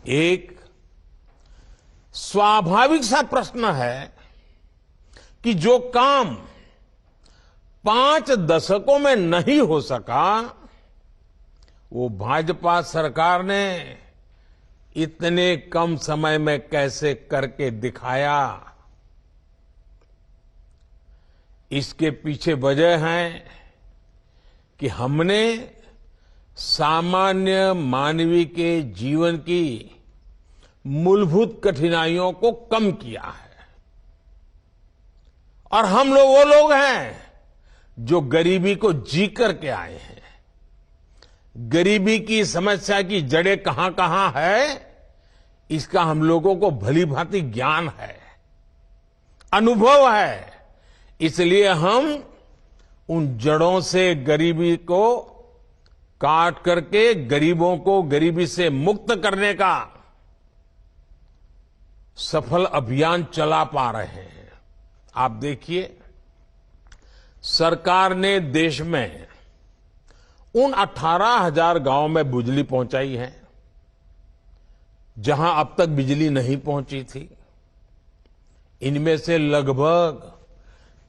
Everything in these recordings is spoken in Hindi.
एक स्वाभाविक सा प्रश्न है कि जो काम 5 दशकों में नहीं हो सका, वो भाजपा सरकार ने इतने कम समय में कैसे करके दिखाया। इसके पीछे वजह है कि हमने सामान्य मानवीय के जीवन की मूलभूत कठिनाइयों को कम किया है। और हम लोग वो लोग हैं जो गरीबी को जी करके आए हैं। गरीबी की समस्या की जड़ें कहां कहां है, इसका हम लोगों को भली भांति ज्ञान है, अनुभव है। इसलिए हम उन जड़ों से गरीबी को काट करके गरीबों को गरीबी से मुक्त करने का सफल अभियान चला पा रहे हैं। आप देखिए, सरकार ने देश में उन 18,000 गांव में बिजली पहुंचाई है जहां अब तक बिजली नहीं पहुंची थी। इनमें से लगभग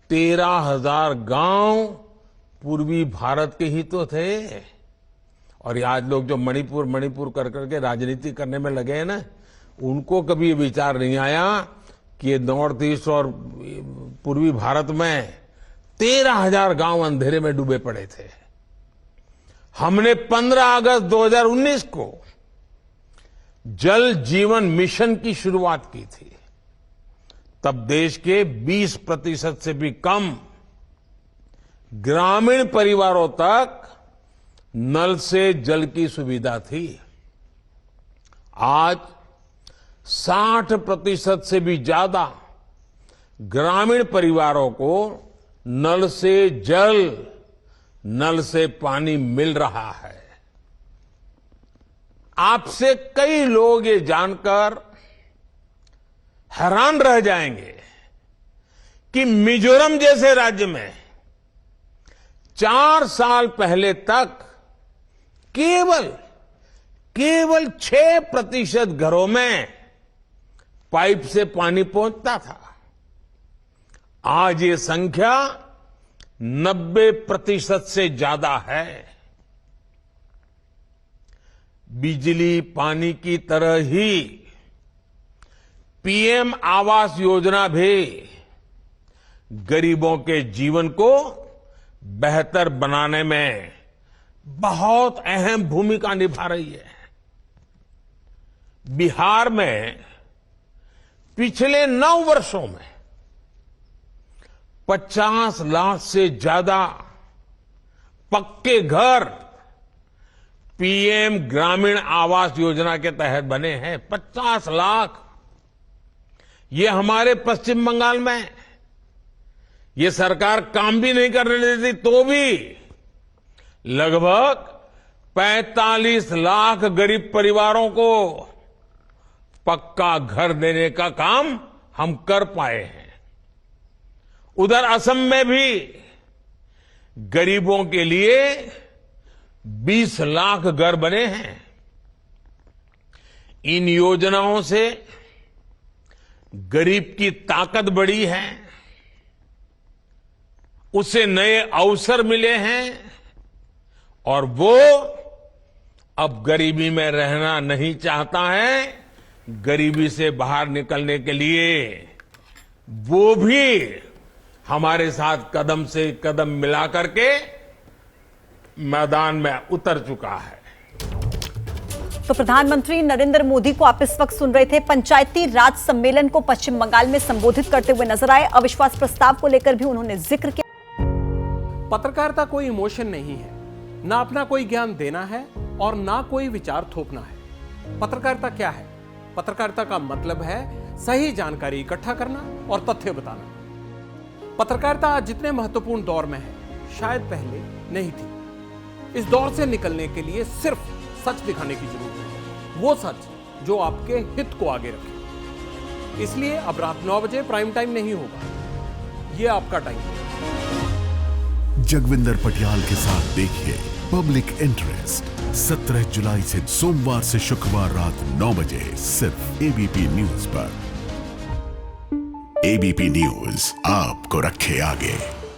13,000 गांव पूर्वी भारत के ही तो थे। और आज लोग जो मणिपुर कर करके राजनीति करने में लगे हैं ना, उनको कभी विचार नहीं आया कि ये नॉर्थ ईस्ट और पूर्वी भारत में 13,000 गांव अंधेरे में डूबे पड़े थे। हमने 15 अगस्त 2019 को जल जीवन मिशन की शुरुआत की थी। तब देश के 20% से भी कम ग्रामीण परिवारों तक नल से जल की सुविधा थी। आज 60% से भी ज्यादा ग्रामीण परिवारों को नल से जल, नल से पानी मिल रहा है। आपसे कई लोग ये जानकर हैरान रह जाएंगे कि मिजोरम जैसे राज्य में 4 साल पहले तक केवल 6% घरों में पाइप से पानी पहुंचता था। आज ये संख्या 90% से ज्यादा है। बिजली पानी की तरह ही पीएम आवास योजना भी गरीबों के जीवन को बेहतर बनाने में बहुत अहम भूमिका निभा रही है। बिहार में पिछले 9 वर्षों में 50 लाख से ज्यादा पक्के घर पीएम ग्रामीण आवास योजना के तहत बने हैं। 50 लाख। ये हमारे पश्चिम बंगाल में ये सरकार काम भी नहीं करने देती तो भी लगभग 45 लाख गरीब परिवारों को पक्का घर देने का काम हम कर पाए हैं। उधर असम में भी गरीबों के लिए 20 लाख घर बने हैं। इन योजनाओं से गरीब की ताकत बढ़ी है, उसे नए अवसर मिले हैं और वो अब गरीबी में रहना नहीं चाहता है। गरीबी से बाहर निकलने के लिए वो भी हमारे साथ कदम से कदम मिला करके मैदान में उतर चुका है। तो प्रधानमंत्री नरेंद्र मोदी को आप इस वक्त सुन रहे थे। पंचायती राज सम्मेलन को पश्चिम बंगाल में संबोधित करते हुए नजर आए। अविश्वास प्रस्ताव को लेकर भी उन्होंने जिक्र किया। पत्रकारिता कोई इमोशन नहीं है, ना अपना कोई ज्ञान देना है और ना कोई विचार थोपना है। पत्रकारिता क्या है? पत्रकारिता का मतलब है सही जानकारी इकट्ठा करना और तथ्य बताना। पत्रकारिता आज जितने महत्वपूर्ण दौर में है, शायद पहले नहीं थी। इस दौर से निकलने के लिए सिर्फ सच दिखाने की जरूरत है, वो सच जो आपके हित को आगे रखे। इसलिए अब रात 9 बजे प्राइम टाइम नहीं होगा, ये आपका टाइम है। जगविंदर पटियाल के साथ देखिए पब्लिक इंटरेस्ट 17 जुलाई से सोमवार से शुक्रवार रात 9 बजे सिर्फ एबीपी न्यूज पर। एबीपी न्यूज आपको रखे आगे।